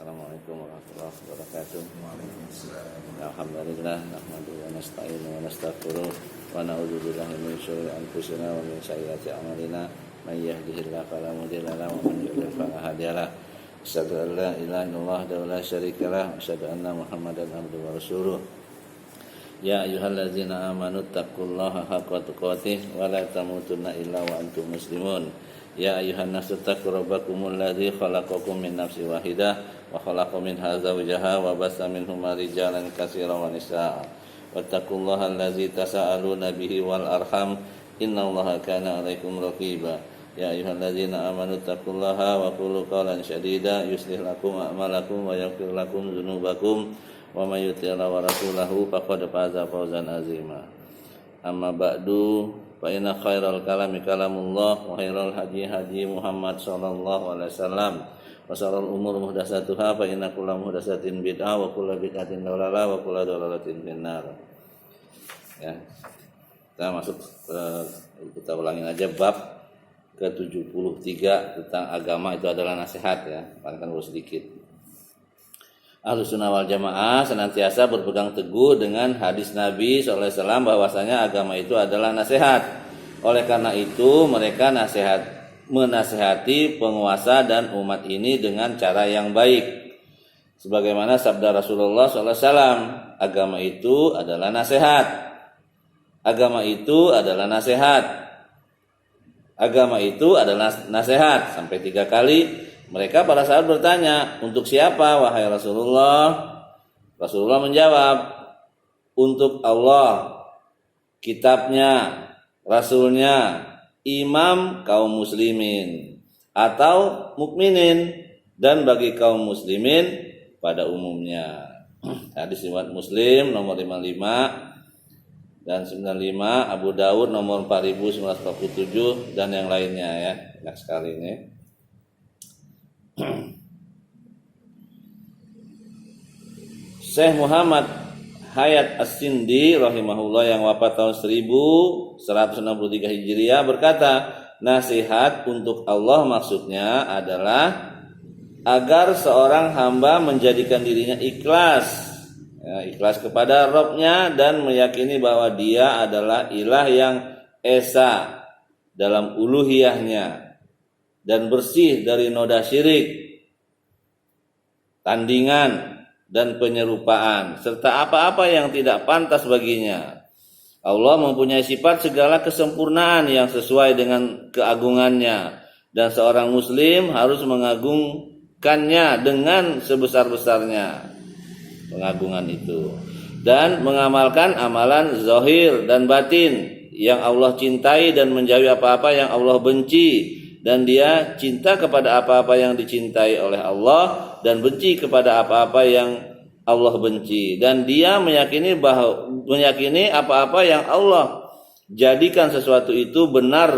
Assalamualaikum warahmatullahi wabarakatuh. Alhamdulillah nahmaduhu wa nasta'inu wa nastaghfiruh wa na'udzu billahi min syururi anfusina wa min sayyiati a'malina may yahdihillahu fala mudilla lahu wa man yudlil fala hadiya lahu. Asyhadu an la ilaha illallah wa la syarika lahu wa asyhadu anna Muhammadan abduhu wa rasuluh. Ya ayyuhallazina amanu taqullaha haqqa tuqatih wa la tamutunna illa wa antum muslimun. Ya ayyuhan nasu taqu rabbakumul ladzi khalaqakum min nafsin wahidah wa khalaqa minha zawjaha wa bassa minhuma rijalan katsiran wa nisaa'a wattaqullaha allazi tasaaluna bihi wal arham innallaha kana 'alaikum raqiba. Ya ayyuhallazina amanu taqullaha wa qulu qawlan sadida yuslih lakum a'malakum wa yaghfir lakum dzunubakum wa may yuti'illah wa rasulahu faqad faza fawzan 'azima. Amma ba'du fa inna khairal kalami kalamullah wa khairal hadi hadi Muhammad sallallahu alaihi wasallam wa syarrul umur muhdatsatuha fa inna kulla muhdatsatin bid'ah wa kullu bid'atin dhalalah wa kullu dhalalatin finnar. Ya. Kita masuk kita ulangin aja bab ke-73 tentang agama itu adalah nasihat ya. Paling dulu sedikit. Ahlussunnah wal Jamaah senantiasa berpegang teguh dengan hadis Nabi SAW bahwasanya agama itu adalah nasihat. Oleh karena itu mereka menasihati penguasa dan umat ini dengan cara yang baik. Sebagaimana sabda Rasulullah SAW, agama itu adalah nasihat. Agama itu adalah nasihat. Agama itu adalah nasihat. Sampai 3 kali. Mereka pada saat bertanya, untuk siapa wahai Rasulullah? Rasulullah menjawab, untuk Allah, kitabnya, rasulnya, imam kaum muslimin, atau mukminin, dan bagi kaum muslimin pada umumnya. Hadis riwayat Muslim nomor 55 dan 95, Abu Dawud nomor 4947 dan yang lainnya ya. Enak sekali ini. Syekh Muhammad Hayat As-Sindi rahimahullah yang wafat tahun 1163 Hijriah berkata, nasihat untuk Allah maksudnya adalah agar seorang hamba menjadikan dirinya ikhlas, ikhlas kepada Rabb-nya dan meyakini bahwa Dia adalah ilah yang esa dalam uluhiyahnya dan bersih dari noda syirik, tandingan, dan penyerupaan, serta apa-apa yang tidak pantas baginya. Allah mempunyai sifat segala kesempurnaan yang sesuai dengan keagungannya, dan seorang muslim harus mengagungkannya dengan sebesar-besarnya pengagungan itu, dan mengamalkan amalan zahir dan batin yang Allah cintai dan menjauhi apa-apa yang Allah benci. Dan dia cinta kepada apa-apa yang dicintai oleh Allah dan benci kepada apa-apa yang Allah benci. Dan dia meyakini apa-apa yang Allah jadikan sesuatu itu benar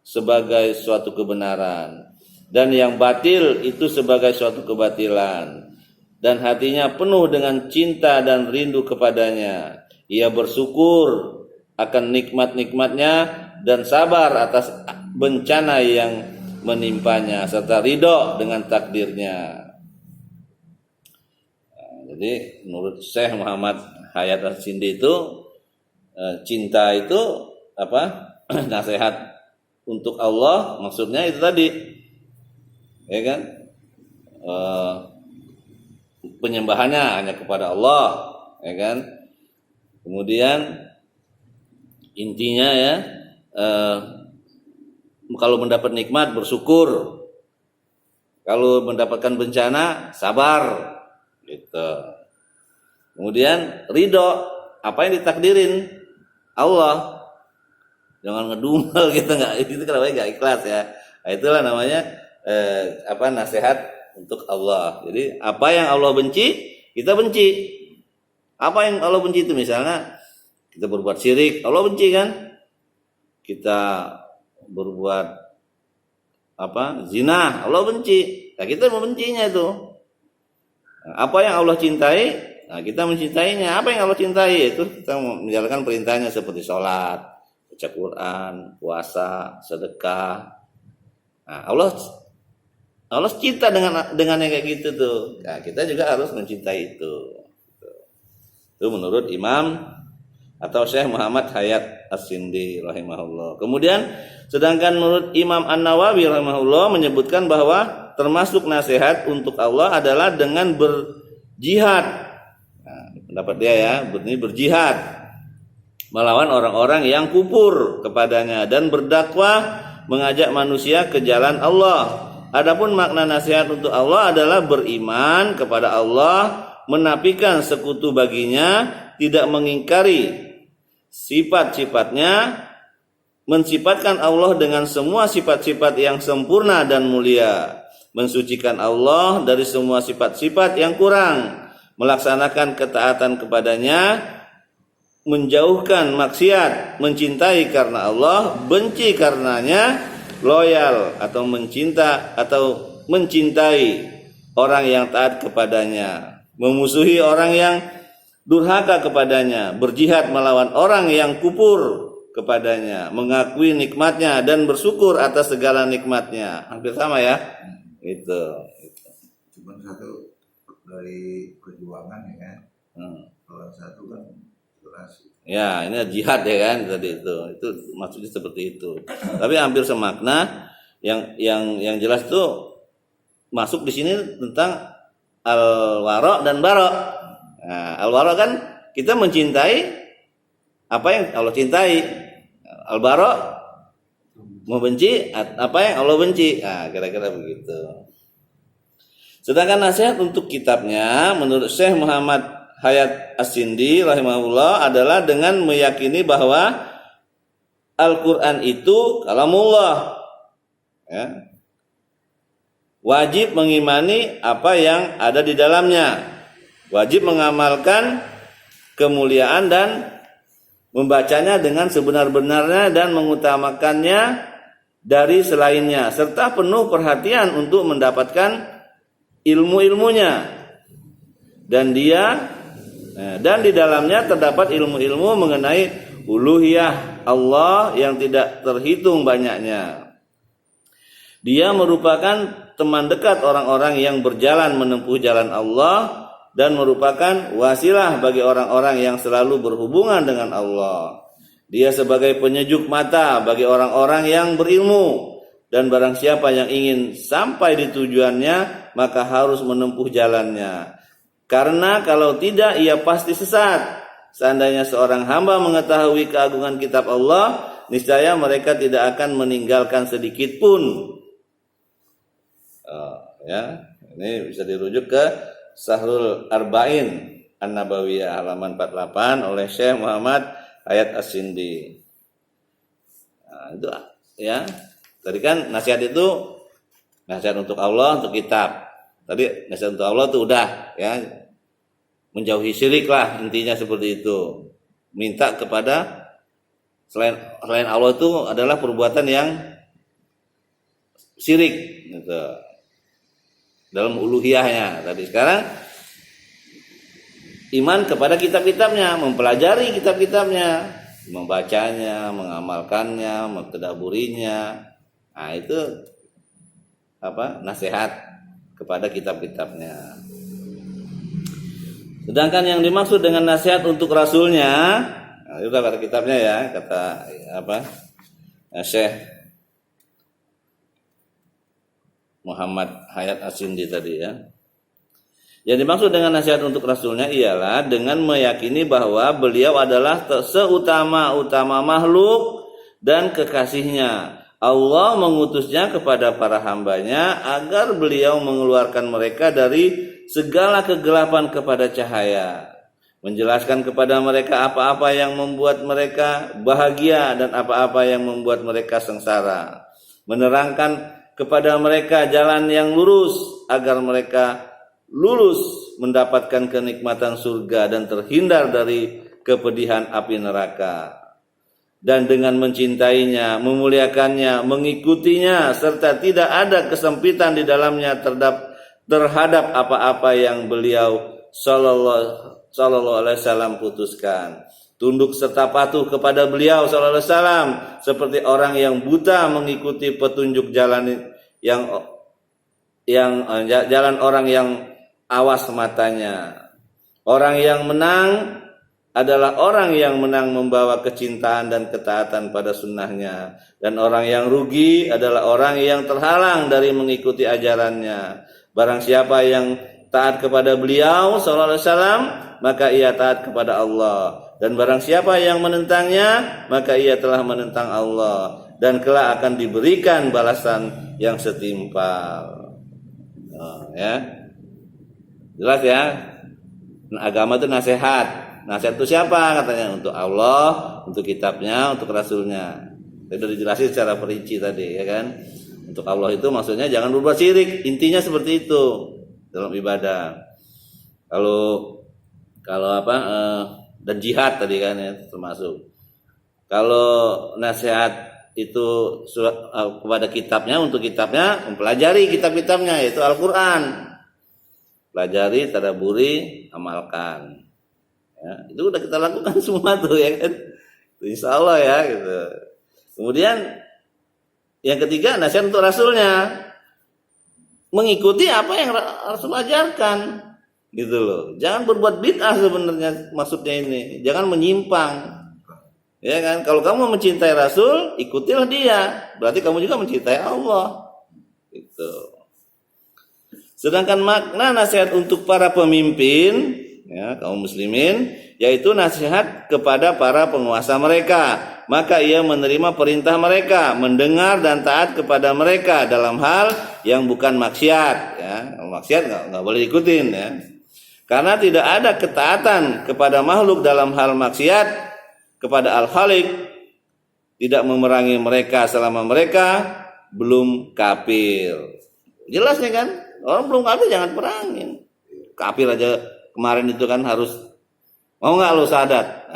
sebagai suatu kebenaran, dan yang batil itu sebagai suatu kebatilan. Dan hatinya penuh dengan cinta dan rindu kepadanya. Ia bersyukur akan nikmat-nikmatnya dan sabar atas bencana yang menimpanya serta ridho dengan takdirnya. Jadi menurut Syekh Muhammad Hayat As-Sindi itu cinta itu apa? Nasihat untuk Allah maksudnya itu tadi, ya kan? Penyembahannya hanya kepada Allah, ya kan? Kemudian intinya ya, kalau mendapat nikmat bersyukur, kalau mendapatkan bencana sabar, gitu. Kemudian ridho apa yang ditakdirin Allah, jangan ngedumel gitu, itu kenapa nggak ikhlas ya. Nah, itulah namanya nasihat untuk Allah. Jadi apa yang Allah benci kita benci. Apa yang Allah benci itu misalnya kita berbuat syirik, Allah benci kan? Kita berbuat zina, Allah benci. Nah, kita membencinya itu. Apa yang Allah cintai, nah kita mencintainya. Apa yang Allah cintai itu kita menjalankan perintahnya seperti sholat, baca Quran, puasa, sedekah. Nah, Allah Allah cinta dengan yang kayak gitu tuh. Nah, kita juga harus mencintai itu. Itu menurut Imam atau Syekh Muhammad Hayat As-Sindi rahimahullah. Kemudian sedangkan menurut Imam An-Nawawi rahimahullah menyebutkan bahwa termasuk nasihat untuk Allah adalah dengan berjihad. Nah, pendapat dia ya, ini berjihad melawan orang-orang yang kufur kepadanya dan berdakwah mengajak manusia ke jalan Allah. Adapun makna nasihat untuk Allah adalah beriman kepada Allah, menafikan sekutu baginya, tidak mengingkari sifat-sifatnya, mensifatkan Allah dengan semua sifat-sifat yang sempurna dan mulia, mensucikan Allah dari semua sifat-sifat yang kurang, melaksanakan ketaatan kepadanya, menjauhkan maksiat, mencintai karena Allah, benci karenanya, loyal atau mencintai orang yang taat kepadanya, memusuhi orang yang durhaka kepadanya, berjihad melawan orang yang kufur kepadanya, mengakui nikmatnya dan bersyukur atas segala nikmatnya. Hampir sama ya. Itu. Cuma satu dari perjuangan ya kan. Kalau satu kan durasi. Ya, ini jihad ya kan tadi itu. Itu maksudnya seperti itu. Tapi hampir semakna. Yang jelas itu masuk di sini tentang al-wara' dan bara'. Nah, al-wara' kan kita mencintai apa yang Allah cintai. Al-bara' membenci apa yang Allah benci. Nah, kira-kira begitu. Sedangkan nasihat untuk kitabnya menurut Syekh Muhammad Hayat As-Sindi rahimahullah adalah dengan meyakini bahwa Al-Quran itu kalamullah. Ya. Wajib mengimani apa yang ada di dalamnya. Wajib mengamalkan kemuliaan dan membacanya dengan sebenar-benarnya dan mengutamakannya dari selainnya, serta penuh perhatian untuk mendapatkan ilmu-ilmunya. Dan di dalamnya terdapat ilmu-ilmu mengenai uluhiyah Allah yang tidak terhitung banyaknya. Dia merupakan teman dekat orang-orang yang berjalan menempuh jalan Allah dan merupakan wasilah bagi orang-orang yang selalu berhubungan dengan Allah. Dia sebagai penyejuk mata bagi orang-orang yang berilmu, dan barang siapa yang ingin sampai di tujuannya maka harus menempuh jalannya. Karena kalau tidak ia pasti sesat. Seandainya seorang hamba mengetahui keagungan kitab Allah, niscaya mereka tidak akan meninggalkan sedikit pun. Ya, ini bisa dirujuk ke Sahrul Arba'in An-Nabawiyah halaman 48 oleh Syekh Muhammad Hayat As-Sindi. Nah, itu ya. Tadi kan nasihat itu nasihat untuk Allah, untuk kitab. Tadi nasihat untuk Allah itu udah ya. Menjauhi syirik lah, intinya seperti itu. Minta kepada selain Allah itu adalah perbuatan yang syirik gitu. Dalam uluhiyahnya. Tadi sekarang iman kepada kitab-kitabnya, mempelajari kitab-kitabnya, membacanya, mengamalkannya, mentadaburinya. Nah, itu nasihat kepada kitab-kitabnya. Sedangkan yang dimaksud dengan nasihat untuk rasulnya, nah, itu kata kitabnya ya, kata Syekh Muhammad Hayat As-Sindi tadi ya. Yang dimaksud dengan nasihat untuk rasulnya ialah dengan meyakini bahwa beliau adalah seutama-utama makhluk dan kekasihnya. Allah mengutusnya kepada para hambanya agar beliau mengeluarkan mereka dari segala kegelapan kepada cahaya, menjelaskan kepada mereka apa-apa yang membuat mereka bahagia dan apa-apa yang membuat mereka sengsara, menerangkan kepada mereka jalan yang lurus agar mereka lulus mendapatkan kenikmatan surga dan terhindar dari kepedihan api neraka. Dan dengan mencintainya, memuliakannya, mengikutinya, serta tidak ada kesempitan di dalamnya terhadap apa-apa yang beliau sallallahu alaihi wasallam putuskan. Tunduk serta patuh kepada beliau sallallahu alaihi wasallam seperti orang yang buta mengikuti petunjuk jalan yang jalan orang yang awas matanya. Orang yang menang adalah orang yang menang membawa kecintaan dan ketaatan pada sunnahnya. Dan orang yang rugi adalah orang yang terhalang dari mengikuti ajarannya. Barang siapa yang taat kepada beliau sallallahu alaihi wasallam, maka ia taat kepada Allah. Dan barang siapa yang menentangnya, maka ia telah menentang Allah. Dan kelak akan diberikan balasan yang setimpal. Ya. Jelas ya? Agama itu nasihat. Nasihat itu siapa? Katanya untuk Allah, untuk kitabnya, untuk rasulnya. Sudah dijelasin secara perinci tadi, ya kan? Untuk Allah itu maksudnya jangan berbuat syirik. Intinya seperti itu dalam ibadah. Kalau dan jihad tadi kan ya termasuk. Kalau nasihat itu kepada kitabnya, untuk kitabnya, mempelajari kitab-kitabnya yaitu Al-Qur'an. Pelajari, tadaburi, amalkan. Ya, itu udah kita lakukan semua tuh ya kan. Insya Allah ya gitu. Kemudian yang ketiga nasihat untuk rasulnya, mengikuti apa yang Rasul ajarkan gitu loh. Jangan berbuat bid'ah sebenarnya maksudnya ini. Jangan menyimpang. Ya kan? Kalau kamu mencintai Rasul, ikutilah dia. Berarti kamu juga mencintai Allah. Gitu. Sedangkan makna nasihat untuk para pemimpin, ya, kaum muslimin, yaitu nasihat kepada para penguasa mereka. Maka ia menerima perintah mereka, mendengar dan taat kepada mereka dalam hal yang bukan maksiat. Ya, maksiat nggak boleh ikutin. Ya. Karena tidak ada ketaatan kepada makhluk dalam hal maksiat kepada Al-Khaliq, tidak memerangi mereka selama mereka belum kafir. Jelas nih kan? Orang belum kafir jangan perangin. Kafir aja kemarin itu kan harus mau nggak lo sadat,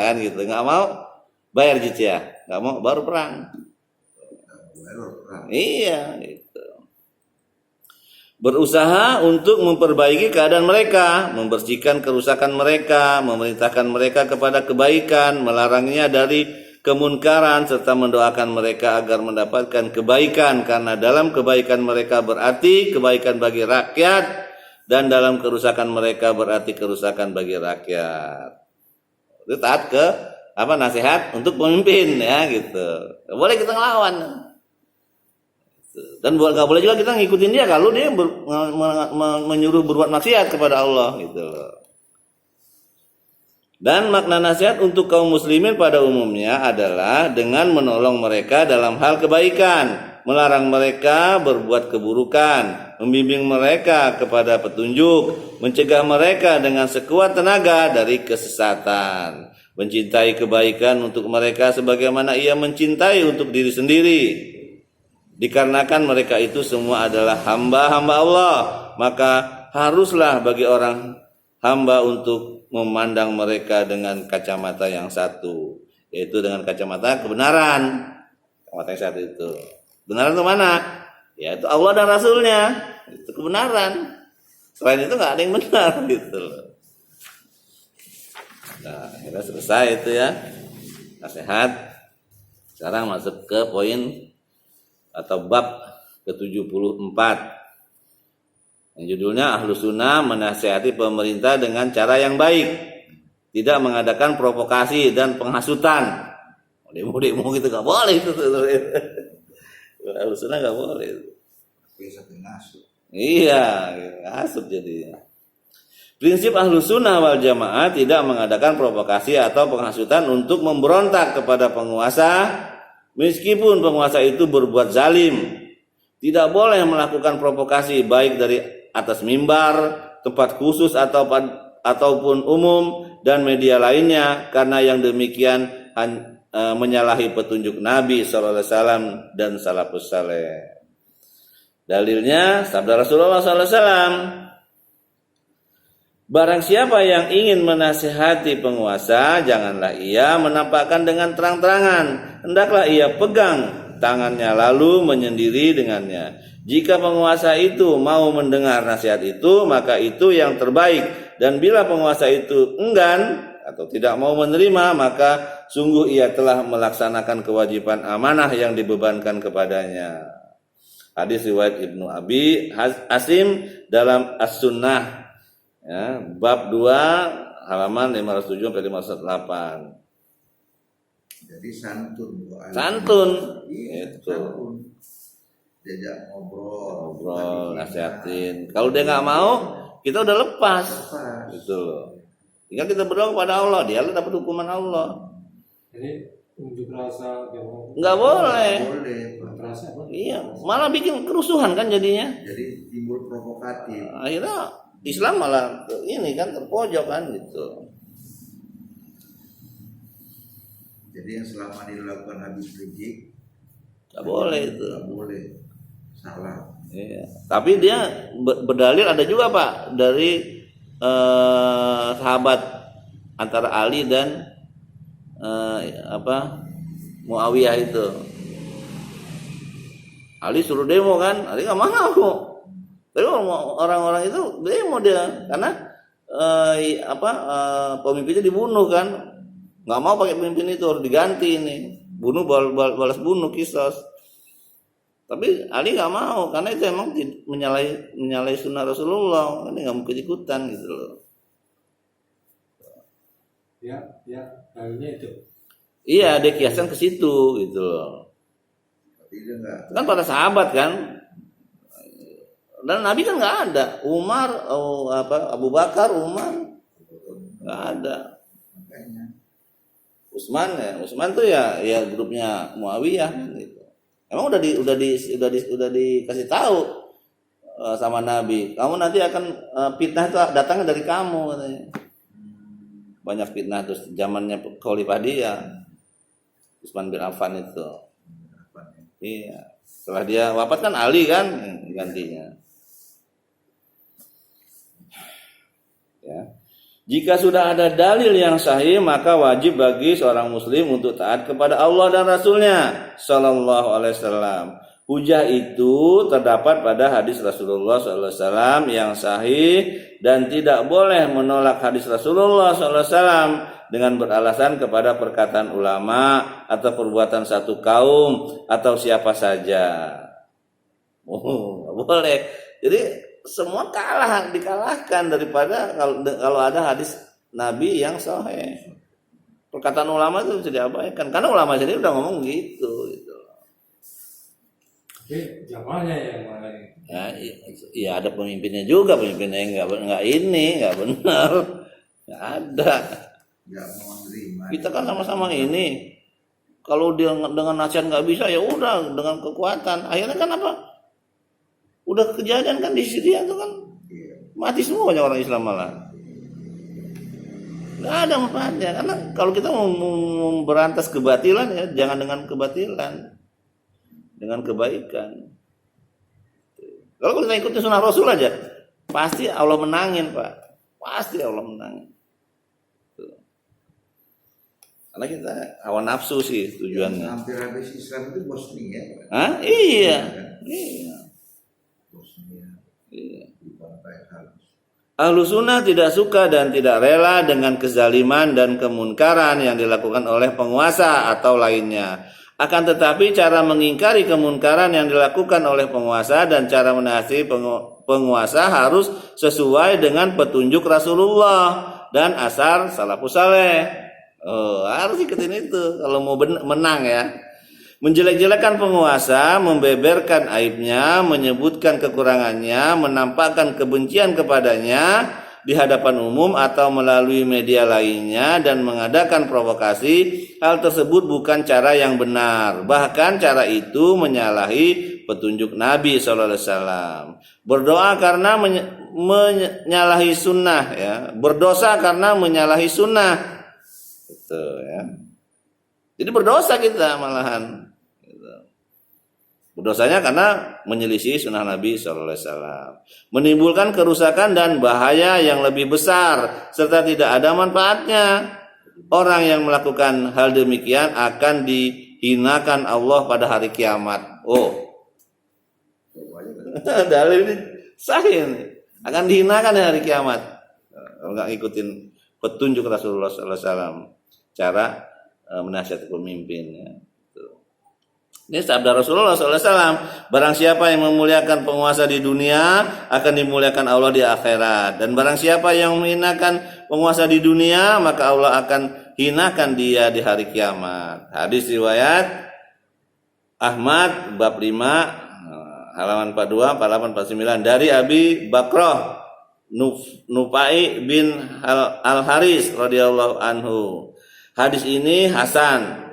kan gitu. Nggak mau bayar jizyah, nggak mau baru perang. Iya, gitu. Berusaha untuk memperbaiki keadaan mereka, membersihkan kerusakan mereka, memerintahkan mereka kepada kebaikan, melarangnya dari kemunkaran, serta mendoakan mereka agar mendapatkan kebaikan, karena dalam kebaikan mereka berarti kebaikan bagi rakyat, dan dalam kerusakan mereka berarti kerusakan bagi rakyat. Itu taat ke nasihat untuk pemimpin ya gitu. Gak boleh kita ngelawan. Dan gak boleh juga kita ngikutin dia kalau dia menyuruh berbuat maksiat kepada Allah gitu loh. Dan makna nasihat untuk kaum muslimin pada umumnya adalah dengan menolong mereka dalam hal kebaikan, melarang mereka berbuat keburukan, membimbing mereka kepada petunjuk, mencegah mereka dengan sekuat tenaga dari kesesatan, mencintai kebaikan untuk mereka sebagaimana ia mencintai untuk diri sendiri. Dikarenakan mereka itu semua adalah hamba-hamba Allah, maka haruslah bagi orang hamba untuk memandang mereka dengan kacamata yang satu, yaitu dengan kacamata kebenaran. Kacamata yang satu itu. Benaran itu mana? Ya itu Allah dan Rasulnya. Itu kebenaran. Selain itu nggak ada yang benar gitu. Nah, kita selesai itu ya nasihat. Sekarang masuk ke poin atau bab ke-74. Yang judulnya Ahlus Sunnah menasihati pemerintah dengan cara yang baik, tidak mengadakan provokasi dan penghasutan. Demo-demo gitu gak boleh itu. Ahlus Sunnah gak boleh. Bisa ngasut. Iya, ngasut jadi. Prinsip Ahlus Sunnah wal Jamaah tidak mengadakan provokasi atau penghasutan untuk memberontak kepada penguasa, meskipun penguasa itu berbuat zalim. Tidak boleh melakukan provokasi baik dari atas mimbar, tempat khusus ataupun umum dan media lainnya, karena yang demikian menyalahi petunjuk Nabi SAW dan salafus saleh. Dalilnya sabda Rasulullah SAW, barang siapa yang ingin menasihati penguasa, janganlah ia menampakkan dengan terang-terangan, hendaklah ia pegang tangannya lalu menyendiri dengannya. Jika penguasa itu mau mendengar nasihat itu, maka itu yang terbaik. Dan bila penguasa itu enggan atau tidak mau menerima, maka sungguh ia telah melaksanakan kewajiban amanah yang dibebankan kepadanya. Hadis riwayat Ibnu Abi Asim dalam As-Sunnah, ya, bab 2 halaman 507 sampai 508. Jadi santun doa. Santun. Iya, Itu. santun. Diajak Ngobrol, nasihatin. Kalau dia nggak mau, kita udah lepas. Gitu loh. Tinggal kita berdoa kepada Allah, dia dapat hukuman Allah. Jadi unjuk rasa Nggak boleh. Boleh. rasa apa? Iya, malah bikin kerusuhan kan jadinya. Jadi timbul provokatif. Akhirnya Islam malah ini kan terpojok kan gitu. Jadi yang selama dilakukan Habib Rizik Nggak boleh itu. nggak boleh, salah. Iya. Tapi dia berdalil ada juga Pak dari sahabat antara Ali dan Muawiyah itu. Ali suruh demo kan, Ali nggak mau. Tapi orang-orang itu demo dia karena pemimpinnya dibunuh kan, nggak mau pakai pemimpin itu, harus diganti ini, bunuh balas bunuh, kisos. Tapi Ali nggak mau karena itu emang menyalahi sunnah Rasulullah, ini nggak mau ikut-ikutan gitu loh. Ya, dalilnya itu. Iya, dia kiasan ke situ gitu loh. Tapi dia nggak. Kan para sahabat kan, dan Nabi kan nggak ada. Umar, Abu Bakar, Umar nggak ada. Makanya Utsman tuh ya grupnya Muawiyah gitu. Emang udah dikasih tahu sama Nabi, kamu nanti akan fitnah itu datangnya dari kamu katanya. Banyak fitnah terus zamannya Khalifah dia Utsman bin Affan itu. Iya. Setelah dia wafat kan Ali kan gantinya. Ya. Jika sudah ada dalil yang sahih, maka wajib bagi seorang muslim untuk taat kepada Allah dan Rasulnya Sallallahu Alaihi Wasallam. Hujah itu terdapat pada hadis Rasulullah Sallallahu Alaihi Wasallam yang sahih dan tidak boleh menolak hadis Rasulullah Sallallahu Alaihi Wasallam dengan beralasan kepada perkataan ulama atau perbuatan satu kaum atau siapa saja. Boleh. Jadi semua dikalahkan daripada kalau ada hadis Nabi yang sahih. Perkataan ulama itu bisa diabaikan karena ulama sendiri udah ngomong gitu. Tapi jamaahnya yang mana ini? Ya ada pemimpinnya juga, pemimpinnya yang nggak benar, nggak ada. nggak mau menerima. Kita kan sama-sama ini. Kalau dia dengan nasihat nggak bisa, ya udah dengan kekuatan. Akhirnya kan apa? Udah kejadian kan di Syria itu kan mati semua banyak orang Islam malah. Nggak ada manfaatnya karena kalau kita mau berantas kebatilan ya jangan dengan kebatilan, dengan kebaikan. Kalau kita ikutin sunnah Rasul aja, pasti Allah menangin Pak, pasti Allah menangin. Karena kita hawa nafsu sih tujuannya. Hampir habis Islam itu Bosnia. Hah? Iya. Iya. Bosnia. Iya. Di pantai halus. Ahlus sunnah tidak suka dan tidak rela dengan kezaliman dan kemunkaran yang dilakukan oleh penguasa atau lainnya. Akan tetapi cara mengingkari kemunkaran yang dilakukan oleh penguasa dan cara menasihati penguasa harus sesuai dengan petunjuk Rasulullah dan asar salafus saleh. Harus ikutin itu kalau mau menang ya. Menjelek-jelekan penguasa, membeberkan aibnya, menyebutkan kekurangannya, menampakkan kebencian kepadanya di hadapan umum atau melalui media lainnya dan mengadakan provokasi, hal tersebut bukan cara yang benar. Bahkan cara itu menyalahi petunjuk Nabi SAW. Berdoa karena menyalahi sunnah ya. Berdosa karena menyalahi sunnah. Gitu ya. Jadi berdosa kita malahan. Dosanya karena menyelisih sunnah Nabi SAW, menimbulkan kerusakan dan bahaya yang lebih besar serta tidak ada manfaatnya. Orang yang melakukan hal demikian akan dihinakan Allah pada hari kiamat. Dalil ini sahih nih. Akan dihinakan di hari kiamat kalau nggak ngikutin petunjuk Rasulullah SAW cara menasihati pemimpinnya. Ini sabda Rasulullah SAW. Barang siapa yang memuliakan penguasa di dunia, akan dimuliakan Allah di akhirat. Dan barang siapa yang menghinakan penguasa di dunia, maka Allah akan hinakan dia di hari kiamat. Hadis riwayat Ahmad bab 5 halaman 42, halaman 49 dari Abi Bakrah Nufai bin Al-Haris radhiyallahu anhu. Hadis ini hasan.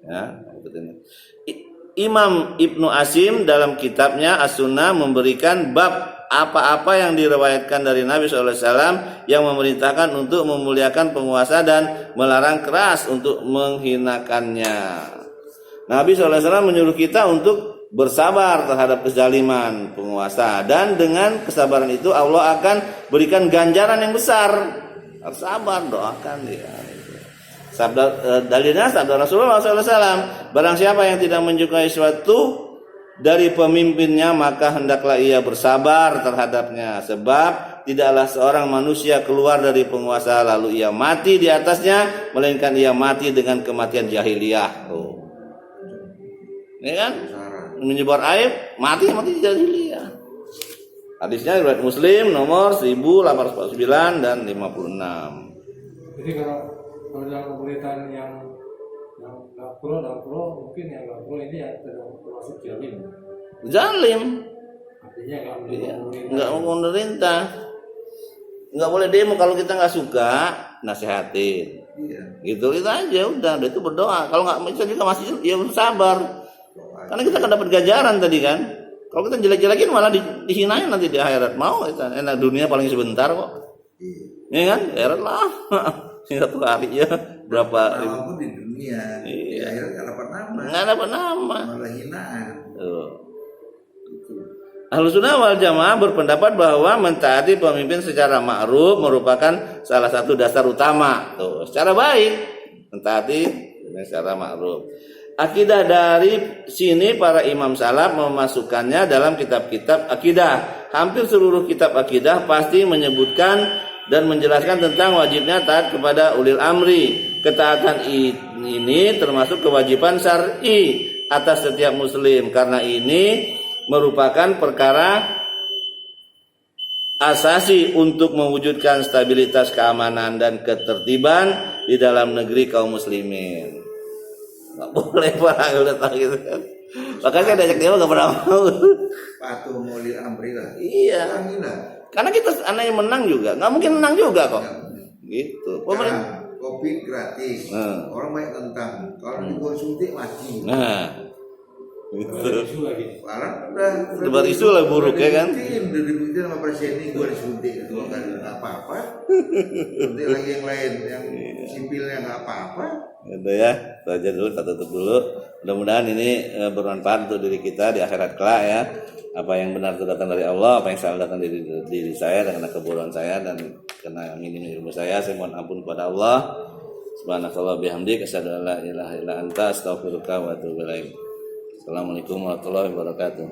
Ya, Imam Ibnu Asim dalam kitabnya As-Sunnah memberikan bab apa-apa yang diriwayatkan dari Nabi SAW yang memerintahkan untuk memuliakan penguasa dan melarang keras untuk menghinakannya. Nabi SAW menyuruh kita untuk bersabar terhadap kezaliman penguasa, dan dengan kesabaran itu Allah akan berikan ganjaran yang besar. Harus sabar, doakan dia. Dalilnya sabda Rasulullah SAW, barang siapa yang tidak menyukai suatu dari pemimpinnya, maka hendaklah ia bersabar terhadapnya, sebab tidaklah seorang manusia keluar dari penguasa lalu ia mati di atasnya, melainkan ia mati dengan kematian jahiliyah. Ini kan menyebar aib, mati jahiliyah. Hadisnya riwayat Muslim nomor 1849 dan 56. Jadi kalau dalam pemerintahan yang nggak pro mungkin yang nggak pro ini yang termasuk Zalim. artinya Nggak mau pemerintah, nggak boleh demo kalau kita nggak suka, nasihatin. Iya. Gitu itu aja, udah itu berdoa. Kalau nggak bisa juga masih ya sabar, karena kita akan dapat ganjaran tadi kan. Kalau kita jelek-jelekin malah dihinain nanti di akhirat. Mau kita enak, dunia paling sebentar kok. Iya. Ya kan, akhirat lah. Satu hari ya berapa ribu. Walaupun di dunia, di Iya. akhirat nggak dapat nama, Nggak dapat nama. malah hinaan. Tuh. Ahlussunnah wal Jamaah berpendapat bahwa mentaati pemimpin secara ma'ruf merupakan salah satu dasar utama. Tuh, secara baik mentaati secara ma'ruf. Akidah dari sini para imam salaf memasukkannya dalam kitab-kitab akidah. Hampir seluruh kitab akidah pasti menyebutkan dan menjelaskan tentang wajibnya taat kepada ulil amri. Ketaatan ini termasuk kewajiban syar'i atas setiap muslim, karena ini merupakan perkara asasi untuk mewujudkan stabilitas keamanan dan ketertiban di dalam negeri kaum muslimin. Nggak boleh Pak gitu kan. Makanya saya diajak dia nggak pernah mau. Patuh mulil amri lah. Iya. Lah. Karena kita anaknya menang juga, nggak mungkin menang juga kok. Gitu. Sekarang, kopi gratis, orang banyak tentang. Kalau dibuat suntik mati. Nah, gitu. isu lagi. Malah udah Sebar isu lah buruk ya kan. Udah dibuktiin sama presiden ini gue disuntik itu nggak apa-apa. Suntik lagi yang lain, yang sipilnya nggak apa-apa. Gitu ya. Itu aja dulu, kita tutup dulu. Mudah-mudahan ini bermanfaat untuk diri kita di akhirat kelak ya. Apa yang benar itu datang dari Allah, apa yang salah datang dari diri saya dan karena kebodohan saya dan karena minim ilmu saya mohon ampun kepada Allah. Subhanakallah bihamdik, asyhadu an la ilaha illa anta, astaghfiruka wa atubu ilaik. Assalamualaikum warahmatullahi wabarakatuh.